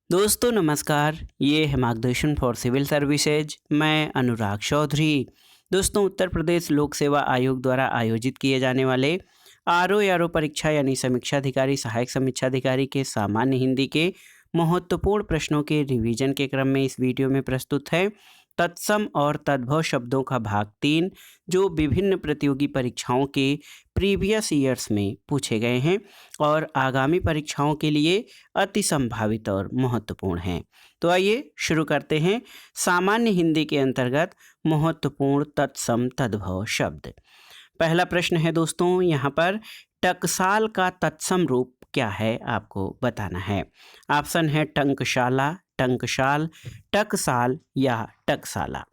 दोस्तों नमस्कार, ये है मार्गदर्शन फॉर सिविल सर्विसेज। मैं अनुराग चौधरी। दोस्तों उत्तर प्रदेश लोक सेवा आयोग द्वारा आयोजित किए जाने वाले आरओ परीक्षा यानी समीक्षा अधिकारी सहायक समीक्षा अधिकारी के सामान्य हिंदी के महत्वपूर्ण प्रश्नों के रिवीजन के क्रम में इस वीडियो में प्रस्तुत है तत्सम और तद्भव शब्दों का भाग 3, जो विभिन्न प्रतियोगी परीक्षाओं के प्रीवियस ईयर्स में पूछे गए हैं और आगामी परीक्षाओं के लिए अति संभावित और महत्वपूर्ण हैं। तो आइए शुरू करते हैं। सामान्य हिंदी के अंतर्गत महत्वपूर्ण तत्सम तद्भव शब्द। पहला प्रश्न है दोस्तों, यहाँ पर टकसाल का तत्सम रूप क्या है, आपको बताना है। ऑप्शन है टंकशाला, टंकशाल, टकसाल या टकसाला।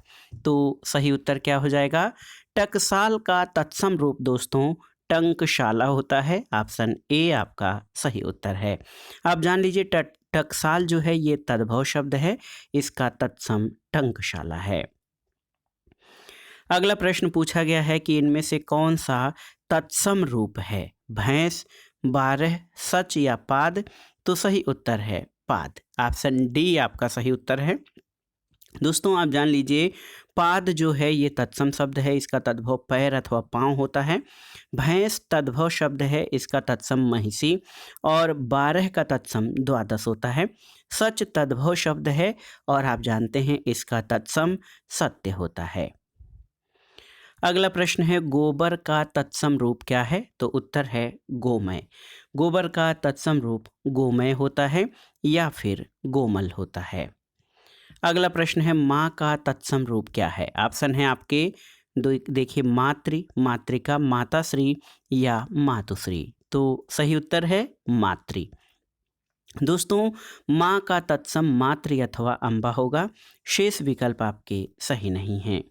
तो सही उत्तर क्या हो जाएगा? टकसाल का तत्सम रूप दोस्तों टंकशाला होता है। ऑप्शन ए आपका सही उत्तर है। आप जान लीजिए टकसाल जो है ये तद्भव शब्द है, इसका तत्सम टंकशाला है। अगला प्रश्न पूछा गया है कि इनमें से कौन सा तत्सम रूप है? भैंस, बारह, सच या पाद? तो सही उत्तर है पाद। ऑप्शन डी आपका सही उत्तर है। दोस्तों आप जान लीजिए पाद जो है ये तत्सम शब्द है, इसका तद्भव पैर अथवा पांव होता है। भैंस तद्भव शब्द है, इसका तत्सम महिषी। और बारह का तत्सम द्वादश होता है। सच तद्भव शब्द है और आप जानते हैं इसका तत्सम सत्य होता है। अगला प्रश्न है गोबर का तत्सम रूप क्या है? तो उत्तर है गोमय। गोबर का तत्सम रूप गोमय होता है या फिर गोमल होता है। अगला प्रश्न है माँ का तत्सम रूप क्या है? ऑप्शन है आपके देखिए मातृ, मातृका, माताश्री या मातुश्री। तो सही उत्तर है मातृ। दोस्तों माँ का तत्सम मातृ अथवा अम्बा होगा, शेष विकल्प आपके सही नहीं हैं।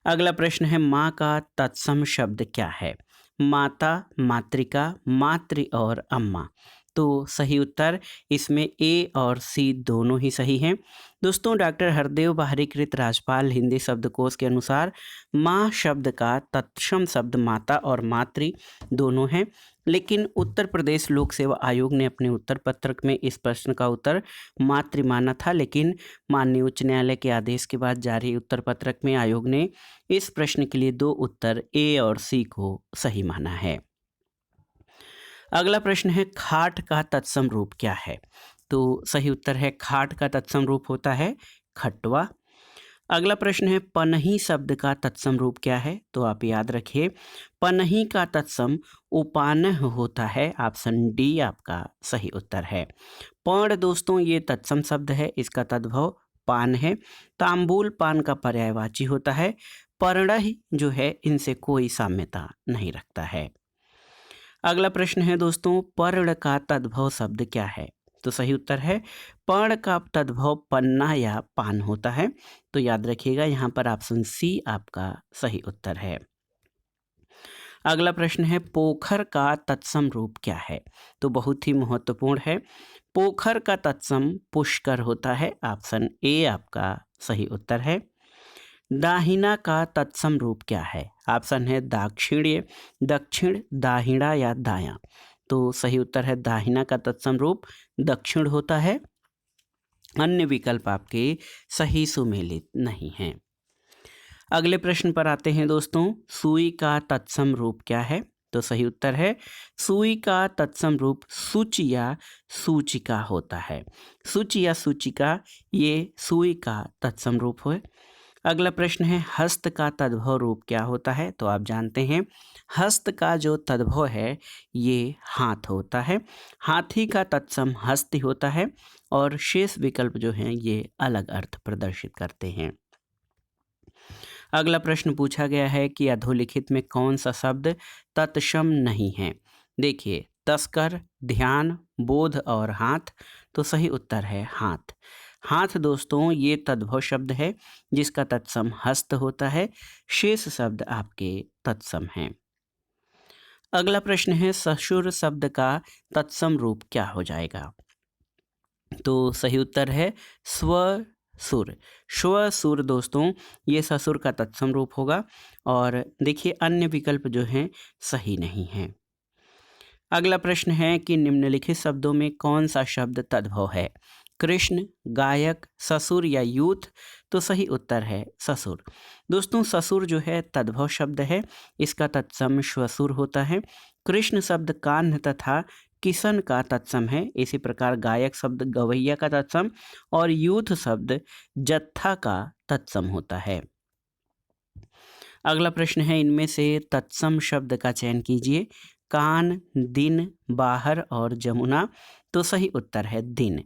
अगला प्रश्न है माँ का तत्सम शब्द क्या है? माता, मातृका, मातृ और अम्मा। तो सही उत्तर इसमें ए और सी दोनों ही सही हैं। दोस्तों डॉक्टर हरदेव बाहरीकृत राजपाल हिंदी शब्दकोश के अनुसार माँ शब्द का तत्सम शब्द माता और मातृ दोनों हैं, लेकिन उत्तर प्रदेश लोक सेवा आयोग ने अपने उत्तर पत्रक में इस प्रश्न का उत्तर मातृ माना था, लेकिन माननीय उच्च न्यायालय के आदेश के बाद जारी उत्तर पत्रक में आयोग ने इस प्रश्न के लिए दो उत्तर ए और सी को सही माना है। अगला प्रश्न है खाट का तत्सम रूप क्या है? तो सही उत्तर है खाट का तत्सम रूप होता है खटवा। अगला प्रश्न है पनही शब्द का तत्सम रूप क्या है? तो आप याद रखिए पनही का तत्सम उपानह होता है। ऑप्शन डी आपका सही उत्तर है। पण दोस्तों ये तत्सम शब्द है, इसका तद्भव पान है। तांबूल पान का पर्यायवाची होता है। पर्णहि जो है इनसे कोई साम्यता नहीं रखता है। अगला प्रश्न है दोस्तों पर्ण का तद्भव शब्द क्या है? तो सही उत्तर है पर्ण का तद्भव पन्ना या पान होता है। तो याद रखिएगा यहाँ पर ऑप्शन सी आपका सही उत्तर है। अगला प्रश्न है पोखर का तत्सम रूप क्या है? तो बहुत ही महत्वपूर्ण है। पोखर का तत्सम पुष्कर होता है। ऑप्शन ए आपका सही उत्तर है। दाहिना का तत्सम रूप क्या है? ऑप्शन है दाक्षिण्य, दक्षिण, दाहिना या दायां। तो सही उत्तर है दाहिना का तत्सम रूप दक्षिण होता है। अन्य विकल्प आपके सही सुमेलित नहीं हैं। अगले प्रश्न पर आते हैं दोस्तों सुई का तत्सम रूप क्या है? तो सही उत्तर है सुई का तत्सम रूप सूच या सूचिका होता है। सूच या सूचिका ये सुई का तत्सम रूप है। अगला प्रश्न है हस्त का तद्भव रूप क्या होता है? तो आप जानते हैं हस्त का जो तद्भव है ये हाथ होता है। हाथी का तत्सम हस्त होता है और शेष विकल्प जो हैं ये अलग अर्थ प्रदर्शित करते हैं। अगला प्रश्न पूछा गया है कि अधोलिखित में कौन सा शब्द तत्सम नहीं है? देखिए तस्कर, ध्यान, बोध और हाथ। तो सही उत्तर है हाथ। हाथ दोस्तों ये तद्भव शब्द है जिसका तत्सम हस्त होता है। शेष शब्द आपके तत्सम हैं। अगला प्रश्न है ससुर शब्द का तत्सम रूप क्या हो जाएगा? तो सही उत्तर है स्वसुर। स्वसुर दोस्तों ये ससुर का तत्सम रूप होगा और देखिए अन्य विकल्प जो हैं सही नहीं हैं। अगला प्रश्न है कि निम्नलिखित शब्दों में कौन सा शब्द तद्भव है? कृष्ण, गायक, ससुर या यूथ? तो सही उत्तर है ससुर। दोस्तों ससुर जो है तद्भव शब्द है, इसका तत्सम श्वसुर होता है। कृष्ण शब्द कान्ह तथा किशन का तत्सम है। इसी प्रकार गायक शब्द गवैया का तत्सम और यूथ शब्द जत्था का तत्सम होता है। अगला प्रश्न है, इनमें से तत्सम शब्द का चयन कीजिए। कान, दिन, बाहर और जमुना? तो सही उत्तर है दिन।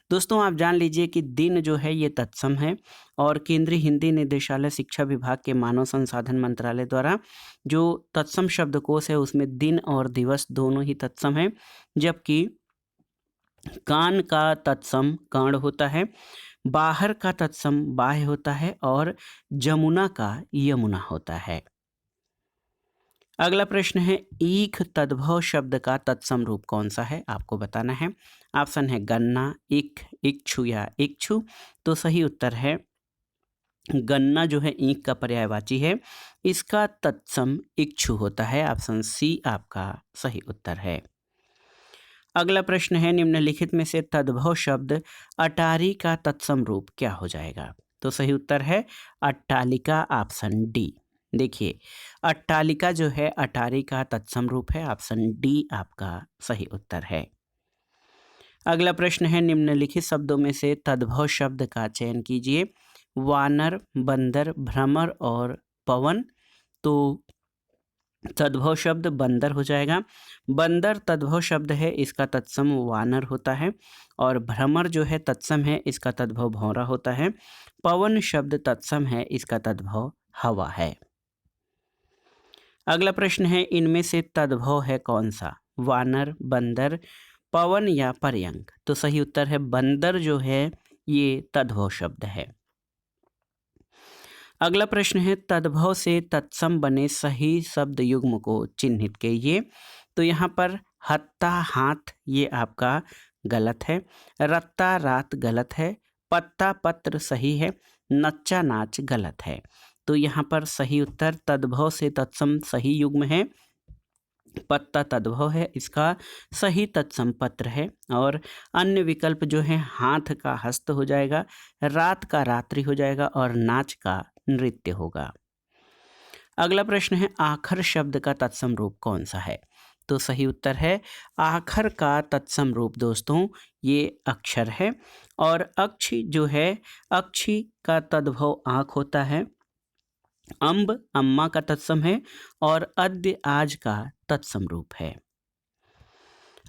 दोस्तों आप जान लीजिए कि दिन जो है ये तत्सम है और केंद्रीय हिंदी निदेशालय शिक्षा विभाग के मानव संसाधन मंत्रालय द्वारा जो तत्सम शब्दकोश है उसमें दिन और दिवस दोनों ही तत्सम है, जबकि कान का तत्सम कर्ण होता है, बाहर का तत्सम बाह्य होता है और जमुना का यमुना होता है। अगला प्रश्न है, ईख तद्भव शब्द का तत्सम रूप कौन सा है? आपको बताना है। ऑप्शन है गन्ना, इख, इक्षु या इक्षु? तो सही उत्तर है गन्ना जो है ईख का पर्यायवाची है, इसका तत्सम इक्षु होता है। ऑप्शन सी आपका सही उत्तर है। अगला प्रश्न है, निम्नलिखित में से तद्भव शब्द अटारी का तत्सम रूप क्या हो जाएगा? तो सही उत्तर है अट्टालिका, ऑप्शन डी। देखिए अट्टालिका जो है अटारी का तत्सम रूप है। ऑप्शन डी आपका सही उत्तर है। अगला प्रश्न है, निम्नलिखित शब्दों में से तद्भव शब्द का चयन कीजिए। वानर, बंदर, भ्रमर और पवन? तो तद्भव शब्द बंदर हो जाएगा। बंदर तद्भव शब्द है, इसका तत्सम वानर होता है और भ्रमर जो है तत्सम है, इसका तद्भव भौरा होता है। पवन शब्द तत्सम है, इसका तद्भव हवा है। अगला प्रश्न है, इनमें से तद्भव है कौन सा? वानर, बंदर, पवन या पर्यंक? तो सही उत्तर है बंदर जो है ये तद्भव शब्द है। अगला प्रश्न है, तद्भव से तत्सम बने सही शब्द युग्म को चिन्हित कीजिए। तो यहाँ पर हत्ता, हाथ ये आपका गलत है। रत्ता, रात गलत है। पत्ता, पत्र सही है। नच्चा, नाच गलत है। तो यहाँ पर सही उत्तर तद्भव से तत्सम सही युग्म है पत्ता तद्भव है, इसका सही तत्सम पत्र है। और अन्य विकल्प जो है हाथ का हस्त हो जाएगा, रात का रात्रि हो जाएगा और नाच का नृत्य होगा। अगला प्रश्न है, आखर शब्द का तत्सम रूप कौन सा है? तो सही उत्तर है आखर का तत्सम रूप दोस्तों ये अक्षर है। और अक्षी जो है अक्षी का तद्भव आँख होता है। अम्ब अम्मा का तत्सम है और अद्य आज का तत्सम रूप है।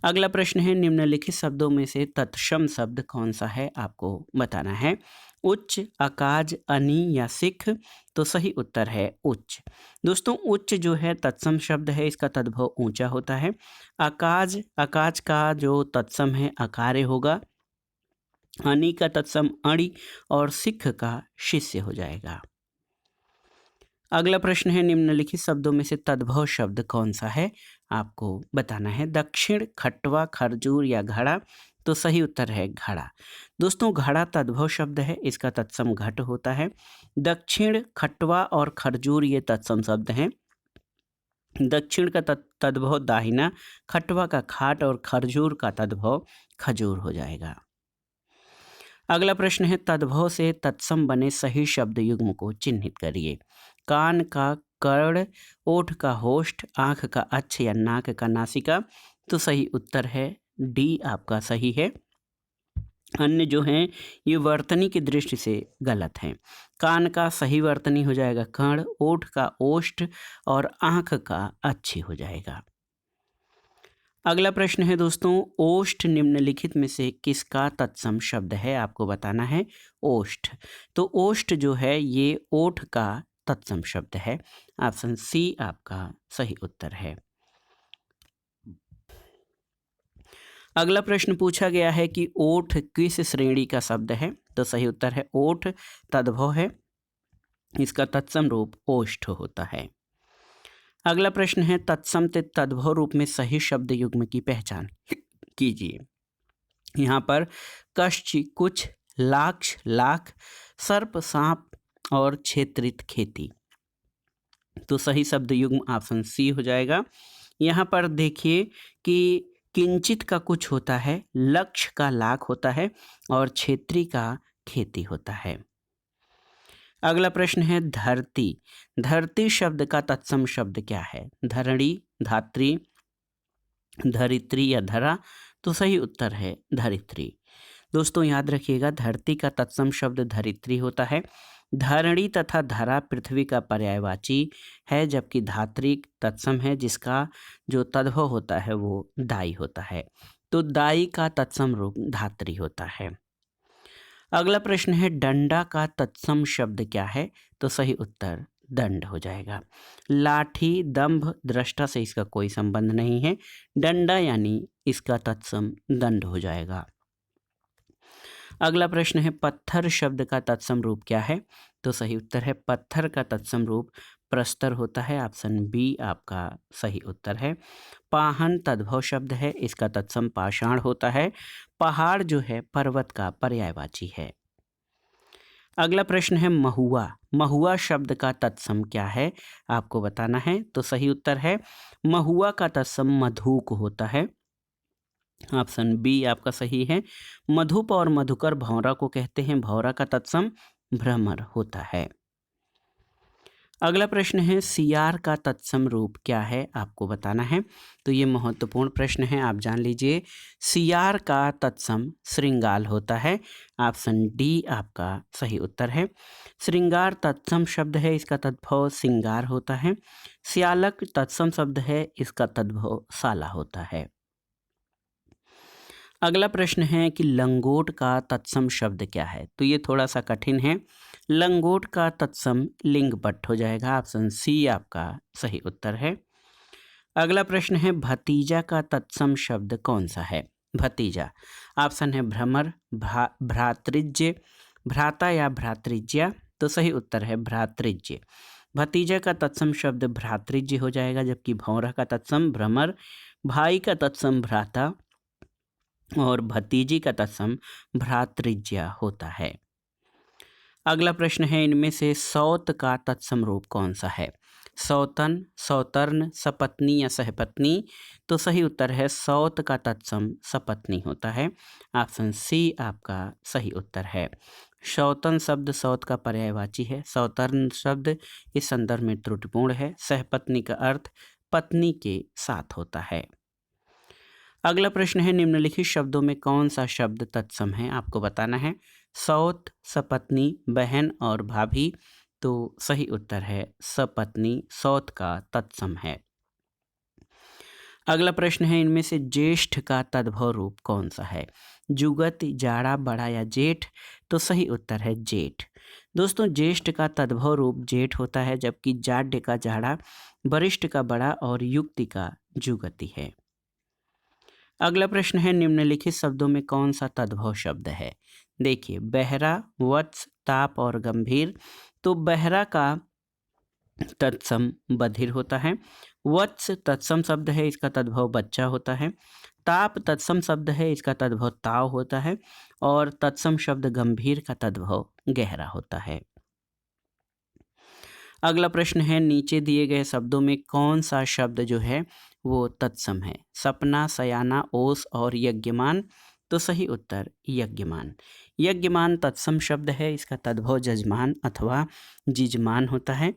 अगला प्रश्न है, निम्नलिखित शब्दों में से तत्सम शब्द कौन सा है? आपको बताना है। उच्च, अकाज, अनी या सिख? तो सही उत्तर है उच्च। दोस्तों उच्च जो है तत्सम शब्द है, इसका तद्भव ऊंचा होता है। अकाज, अकाज का जो तत्सम है अकार्य होगा। अनी का तत्सम अणि और सिख का शिष्य हो जाएगा। अगला प्रश्न है, निम्नलिखित शब्दों में से तद्भव शब्द कौन सा है? आपको बताना है। दक्षिण, खटवा, खरजूर या घड़ा? तो सही उत्तर है घड़ा। दोस्तों घड़ा तद्भव शब्द है, इसका तत्सम घट होता है। दक्षिण, खटवा और खरजूर ये तत्सम शब्द हैं। दक्षिण का तद्भव दाहिना, खटवा का खाट और खरजूर का तद्भव खजूर हो जाएगा। अगला प्रश्न है, तद्भव से तत्सम बने सही शब्द युग्म को चिन्हित करिए। कान का कर्ण, ओठ का होष्ठ, आँख का अक्ष या नाक का नासिका? तो सही उत्तर है डी आपका सही है। अन्य जो हैं ये वर्तनी की दृष्टि से गलत हैं। कान का सही वर्तनी हो जाएगा कर्ण, ओठ का ओष्ठ और आँख का अच्छी हो जाएगा। अगला प्रश्न है दोस्तों, ओष्ठ निम्नलिखित में से किसका तत्सम शब्द है? आपको बताना है ओष्ठ। तो ओष्ठ जो है ये ओठ का तत्सम शब्द है। ऑप्शन सी आपका सही उत्तर है। अगला प्रश्न पूछा गया है कि ओठ किस श्रेणी का शब्द है? तो सही उत्तर है ओठ तद्भव है, इसका तत्सम रूप ओष्ठ होता है। अगला प्रश्न है, तत्सम से तद्भव रूप में सही शब्द युग्म की पहचान कीजिए। यहाँ पर कश्च कुछ, लाक्ष लाख, सर्प सांप और क्षेत्रित खेती? तो सही शब्द युग्म ऑप्शन सी हो जाएगा। यहाँ पर देखिए कि किंचित का कुछ होता है, लक्ष्य का लाख होता है और क्षेत्री का खेती होता है। अगला प्रश्न है धरती। धरती शब्द का तत्सम शब्द क्या है? धरणी, धात्री, धरित्री या धरा? तो सही उत्तर है धरित्री। दोस्तों याद रखिएगा, धरती का तत्सम शब्द धरित्री होता है। धरणी तथा धरा पृथ्वी का पर्यायवाची है, जबकि धात्री तत्सम है जिसका जो तद्भव होता है वो दाई होता है। तो दाई का तत्सम रूप धात्री होता है। अगला प्रश्न है डंडा का तत्सम शब्द क्या है? तो सही उत्तर दंड हो जाएगा। लाठी, दंभ, दृष्टा से इसका कोई संबंध नहीं है। डंडा यानी इसका तत्सम दंड हो जाएगा। अगला प्रश्न है पत्थर शब्द का तत्सम रूप क्या है? तो सही उत्तर है पत्थर का तत्सम रूप प्रस्तर होता है। ऑप्शन बी आपका सही उत्तर है। पाहन तद्भव शब्द है, इसका तत्सम पाषाण होता है। पहाड़ जो है पर्वत का पर्यायवाची है। अगला प्रश्न है महुआ। महुआ शब्द का तत्सम क्या है? आपको बताना है। तो सही उत्तर है महुआ का तत्सम मधुक होता है। ऑप्शन बी आपका सही है। मधुप और मधुकर भौरा को कहते हैं। भौरा का तत्सम भ्रमर होता है। अगला प्रश्न है सियार का तत्सम रूप क्या है? आपको बताना है। तो ये महत्वपूर्ण प्रश्न है, आप जान लीजिए। सियार का तत्सम श्रृंगाल होता है। ऑप्शन डी आपका सही उत्तर है। श्रृंगार तत्सम शब्द है, इसका तद्भव सिंगार होता है। सियालक तत्सम शब्द है, इसका तद्भव साला होता है। अगला प्रश्न है कि लंगोट का तत्सम शब्द क्या है? तो ये थोड़ा सा कठिन है। लंगोट का तत्सम लिंगपट हो जाएगा। ऑप्शन सी आपका सही उत्तर है। अगला प्रश्न है भतीजा का तत्सम शब्द कौन सा है? भतीजा, ऑप्शन है भ्रमर, भ्रातृज्य, भ्राता या भ्रातृज्या? तो सही उत्तर है भ्रातृज्य। भतीजा का तत्सम शब्द भ्रातृज्य हो जाएगा, जबकि भौरा का तत्सम भ्रमर, भाई का तत्सम भ्राता और भतीजी का तत्सम भ्रातृज्या होता है। अगला प्रश्न है इनमें से सौत का तत्सम रूप कौन सा है? सौतन, सौतर्न, सपत्नी या सहपत्नी? तो सही उत्तर है सौत का तत्सम सपत्नी होता है। ऑप्शन सी आपका सही उत्तर है। सौतन शब्द सौत का पर्यायवाची है। सौतर्न शब्द इस संदर्भ में त्रुटिपूर्ण है। सहपत्नी का अर्थ पत्नी के साथ होता है। अगला प्रश्न है निम्नलिखित शब्दों में कौन सा शब्द तत्सम है? आपको बताना है। सौत, सपत्नी, बहन और भाभी? तो सही उत्तर है सपत्नी सौत का तत्सम है। अगला प्रश्न है इनमें से ज्येष्ठ का तद्भव रूप कौन सा है? जुगत, जाड़ा, बड़ा या जेठ? तो सही उत्तर है जेठ। दोस्तों ज्येष्ठ का तद्भव रूप जेठ होता है, जबकि जाड्य का जाड़ा, वरिष्ठ का बड़ा और युक्ति का जुगति है। अगला प्रश्न है निम्नलिखित शब्दों में कौन सा तद्भव शब्द है? देखिए बहरा, वत्स, ताप और गंभीर? तो बहरा का तत्सम बधिर होता है। वत्स तत्सम शब्द है, इसका तद्भव बच्चा होता है। ताप तत्सम शब्द है, इसका तद्भव ताव होता है। और तत्सम शब्द गंभीर का तद्भव गहरा होता है। अगला प्रश्न है नीचे दिए गए शब्दों में कौन सा शब्द जो है वो तत्सम है? सपना, सयाना, ओस और यज्ञमान? तो सही उत्तर यज्ञमान। यज्ञमान तत्सम शब्द है, इसका तद्भव जजमान अथवा जिजमान होता है।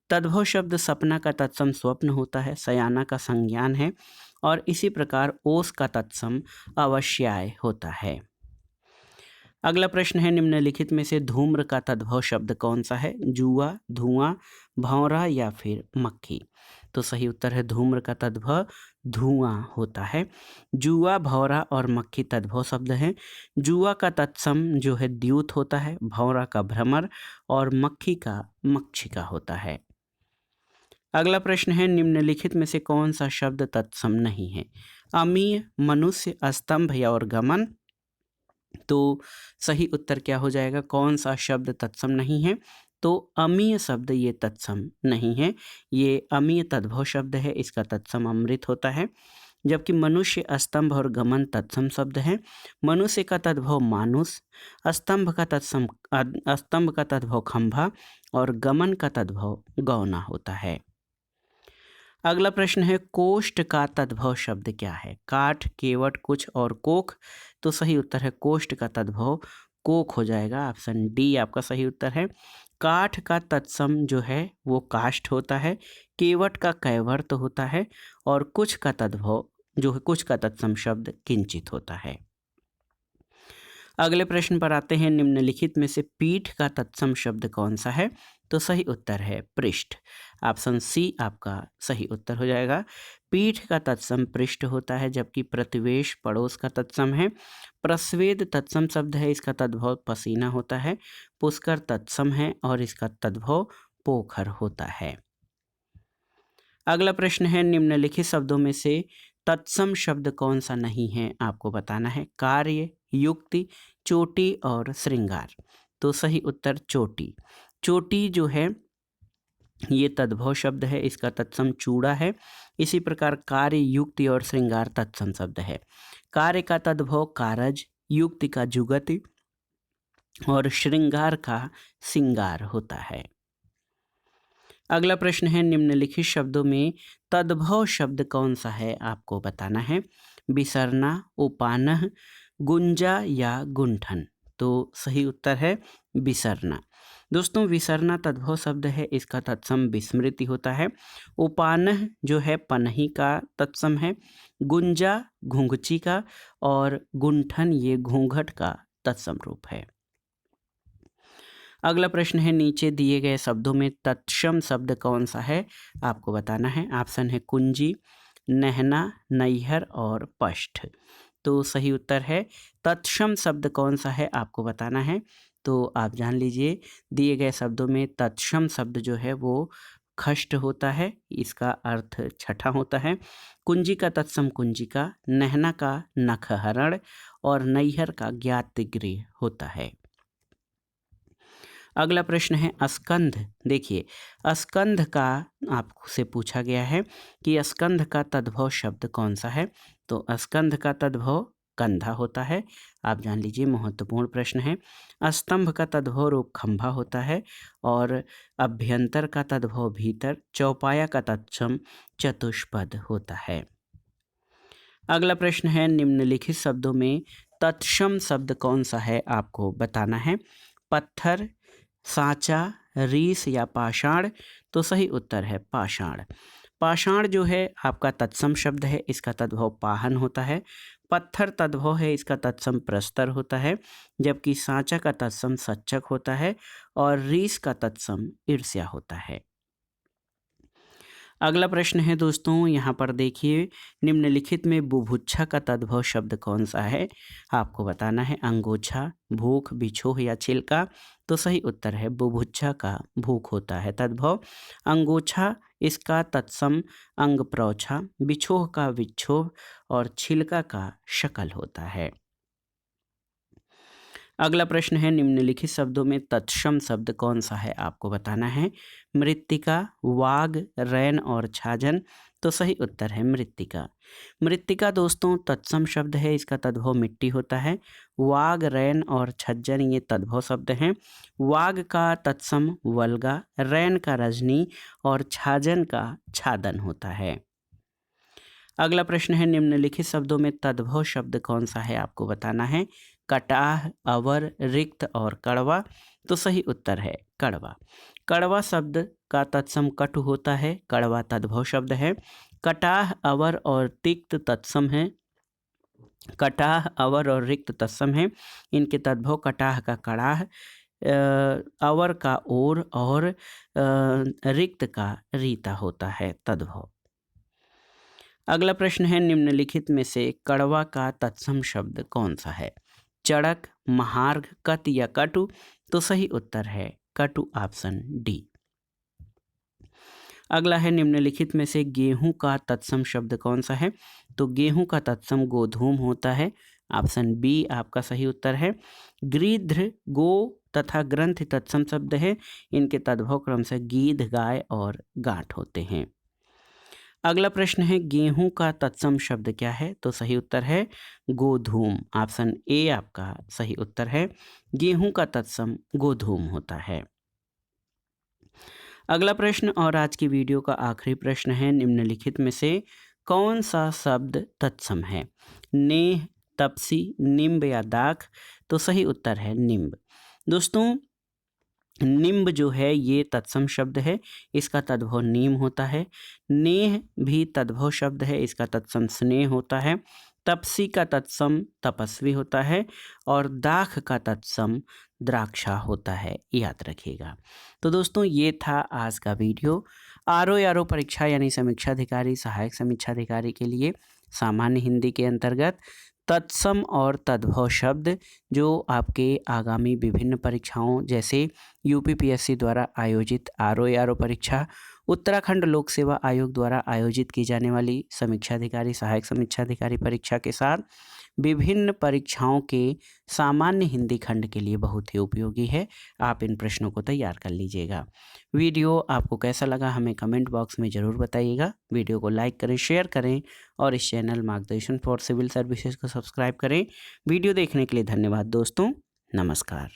तद्भव शब्द सपना का तत्सम स्वप्न होता है। सयाना का संज्ञान है और इसी प्रकार ओस का तत्सम अवश्याय होता है। अगला प्रश्न है निम्नलिखित में से धूम्र का तद्भव शब्द कौन सा है? जुआ, धुआं, भौरा या फिर मक्खी? तो सही उत्तर है धूम्र का तद्भव धुआं होता है। जुआ, भौरा और मक्खी तद्भव शब्द हैं। जुआ का तत्सम जो है द्यूत होता है, भौरा का भ्रमर और मक्खी का मक्षिका होता है। अगला प्रश्न है निम्नलिखित में से कौन सा शब्द तत्सम नहीं है? अमीय, मनुष्य, स्तंभ या और गमन? तो सही उत्तर क्या हो जाएगा? कौन सा शब्द तत्सम नहीं है? तो अमीय शब्द ये तत्सम नहीं है। ये अमीय तद्भव शब्द है, इसका तत्सम अमृत होता है। जबकि मनुष्य, स्तंभ और गमन तत्सम शब्द हैं। मनुष्य का तद्भव मानुष, स्तंभ का तद्भव खंभा और गमन का तद्भव गौना होता है। अगला प्रश्न है कोष्ठ का तद्भव शब्द क्या है? काठ, केवट, कुछ और कोख। तो सही उत्तर है कोष्ठ का तद्भव कोख हो जाएगा। ऑप्शन डी आपका सही उत्तर है। काठ का तत्सम जो है वो काष्ठ होता है, केवट का कैवर्त होता है और कुछ का तद्भव जो है कुछ का तत्सम शब्द किंचित होता है। अगले प्रश्न पर आते हैं। निम्नलिखित में से पीठ का तत्सम शब्द कौन सा है? तो सही उत्तर है पृष्ठ। ऑप्शन सी आपका सही उत्तर हो जाएगा। पीठ का तत्सम पृष्ठ होता है, जबकि प्रतिवेश पड़ोस का तत्सम है। प्रस्वेद तत्सम शब्द है, इसका तद्भव पसीना होता है। पुष्कर तत्सम है और इसका तद्भव पोखर होता है। अगला प्रश्न है निम्नलिखित शब्दों में से तत्सम शब्द कौन सा नहीं है? आपको बताना है। कार्य, युक्ति, चोटी और श्रृंगार। तो सही उत्तर चोटी। चोटी जो है ये तद्भव शब्द है, इसका तत्सम चूड़ा है। इसी प्रकार कार्य, युक्ति और श्रृंगार तत्सम शब्द है। कार्य का तद्भव कारज, युक्ति का जुगति और श्रृंगार का सिंगार होता है। अगला प्रश्न है निम्नलिखित शब्दों में तद्भव शब्द कौन सा है? आपको बताना है। बिसरना, उपानह, गुंजा या गुंठन। तो सही उत्तर है बिसरना। दोस्तों विसरना तद्भव शब्द है, इसका तत्सम विस्मृति होता है। उपानह जो है पनही का तत्सम है। गुंजा घुंघची का और गुंठन ये घूंघट का तत्सम रूप है। अगला प्रश्न है नीचे दिए गए शब्दों में तत्सम शब्द कौन सा है? आपको बताना है। ऑप्शन है कुंजी, नहना, नैहर और पष्ठ। तो सही उत्तर है तत्सम शब्द कौन सा है? आपको बताना है। तो आप जान लीजिए दिए गए शब्दों में तत्सम शब्द जो है वो खष्ट होता है, इसका अर्थ छठा होता है। कुंजी का तत्सम कुंजिका, नहना का नखहरण और नैहर का ज्ञातगृह होता है। अगला प्रश्न है स्कंध। देखिए स्कंध का आपसे पूछा गया है कि स्कंध का तद्भव शब्द कौन सा है? तो स्कंध का तद्भव कंधा होता है। आप जान लीजिए महत्वपूर्ण प्रश्न है। स्तंभ का तद्भव रूप खंभा होता है और अभ्यंतर का तद्भव भीतर, चौपाया का तत्सम चतुष्पद होता है। अगला प्रश्न है निम्नलिखित शब्दों में तत्सम शब्द कौन सा है? आपको बताना है। पत्थर, सांचा, रीस या पाषाण। तो सही उत्तर है पाषाण। पाषाण जो है आपका तत्सम शब्द है, इसका तद्भव पाहन होता है। पत्थर तद्भव है, इसका तत्सम प्रस्तर होता है। जबकि सांचा का तत्सम सच्चक होता है और रीस का तत्सम ईर्ष्या होता है। अगला प्रश्न है दोस्तों यहाँ पर देखिए निम्नलिखित में बुभुक्षा का तद्भव शब्द कौन सा है? आपको बताना है। अंगोछा, भूख, बिछोह या छिलका। तो सही उत्तर है बुभुक्षा का भूख होता है तद्भव। अंगोछा इसका तत्सम अंग प्रौछा, बिछोह का विक्षोभ और छिलका का शकल होता है। अगला प्रश्न है निम्नलिखित शब्दों में तत्सम शब्द कौन सा है? आपको बताना है। मृत्तिका, वाग, रैन और छाजन। तो सही उत्तर है मृत्तिका। मृत्तिका दोस्तों तत्सम शब्द है, इसका तद्भव मिट्टी होता है। वाग, रैन और छज्जन ये तद्भव शब्द हैं। वाग का तत्सम वल्गा, रैन का रजनी और छाजन का छादन होता है। अगला प्रश्न है निम्नलिखित शब्दों में तद्भव शब्द कौन सा है? आपको बताना है। कटाह, अवर, रिक्त और कड़वा। तो सही उत्तर है कड़वा। कड़वा शब्द का तत्सम कटु होता है, कड़वा तद्भव शब्द है। कटाह, अवर और तिक्त तत्सम है। कटाह, अवर और रिक्त तत्सम है। इनके तद्भव कटाह का कड़ाह, अवर का ओर और रिक्त का रीता होता है तद्भव। अगला प्रश्न है निम्नलिखित में से कड़वा का तत्सम शब्द कौन सा है? चड़क, महार्घ, कट या कटु। तो सही उत्तर है कटु, ऑप्शन डी। अगला है निम्नलिखित में से गेहूं का तत्सम शब्द कौन सा है? तो गेहूं का तत्सम गोधूम होता है। ऑप्शन बी आपका सही उत्तर है। गृध्र, गो तथा ग्रंथ तत्सम शब्द है। इनके तद्भव क्रम से गीध, गाय और गांठ होते हैं। अगला प्रश्न है गेहूं का तत्सम शब्द क्या है? तो सही उत्तर है गोधूम। ऑप्शन ए आपका सही उत्तर है। गेहूं का तत्सम गोधूम होता है। अगला प्रश्न और आज की वीडियो का आखिरी प्रश्न है, निम्नलिखित में से कौन सा शब्द तत्सम है? नेह, तपसी, निम्ब या दाख? तो सही उत्तर है निम्ब। दोस्तों, निम्ब जो है ये तत्सम शब्द है, इसका तद्भव नीम होता है। नेह भी तद्भव शब्द है, इसका तत्सम स्नेह होता है। तपसी का तत्सम तपस्वी होता है और दाख का तत्सम द्राक्षा होता है, याद रखिएगा। तो दोस्तों, ये था आज का वीडियो। आरओ परीक्षा यानी समीक्षा अधिकारी, सहायक समीक्षा अधिकारी के लिए सामान्य हिंदी के अंतर्गत तत्सम और तद्भव शब्द जो आपके आगामी विभिन्न परीक्षाओं जैसे यूपीपीएससी द्वारा आयोजित आरओ परीक्षा, उत्तराखंड लोक सेवा आयोग द्वारा आयोजित की जाने वाली समीक्षा अधिकारी, सहायक समीक्षा अधिकारी परीक्षा के साथ विभिन्न परीक्षाओं के सामान्य हिंदी खंड के लिए बहुत ही उपयोगी है। आप इन प्रश्नों को तैयार कर लीजिएगा। वीडियो आपको कैसा लगा हमें कमेंट बॉक्स में ज़रूर बताइएगा। वीडियो को लाइक करें, शेयर करें और इस चैनल मार्गदर्शन फॉर सिविल सर्विसेज को सब्सक्राइब करें। वीडियो देखने के लिए धन्यवाद दोस्तों। नमस्कार।